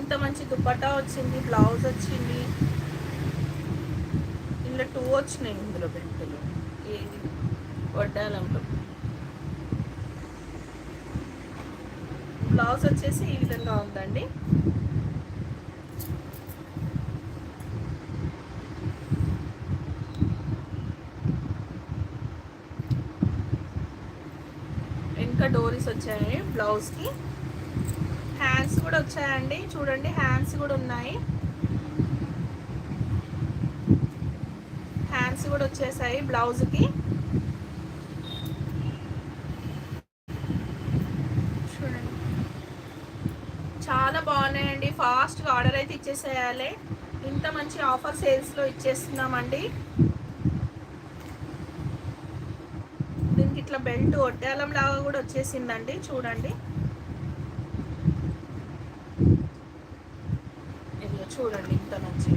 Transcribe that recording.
ఇంత మంచి దుపట్టా వచ్చింది, బ్లౌజ్ వచ్చింది. ఇందులో 2 వచ్చినాయి. ఇందులో బెల్టులు ఏది వడ్డాలంలో. బ్లౌజ్ వచ్చేసి ఈ విధంగా ఉందండి. ఇంకా డోరీస్ వచ్చాయి బ్లౌజ్కి. హ్యాండ్స్ కూడా వచ్చాయండి, చూడండి హ్యాండ్స్ కూడా ఉన్నాయి. హ్యాండ్స్ కూడా వచ్చేసాయి బ్లౌజ్కి. చూడండి చాలా బాగున్నాయండి. ఫాస్ట్గా ఆర్డర్ అయితే ఇచ్చేసేయాలి. ఇంత మంచి ఆఫర్ సేల్స్లో ఇచ్చేస్తున్నామండి. దీనికి ఇట్లా బెల్ట్ ఒడ్డాలం లాగా కూడా వచ్చేసిందండి, చూడండి. ఇదిగో చూడండి ఇంత మంచి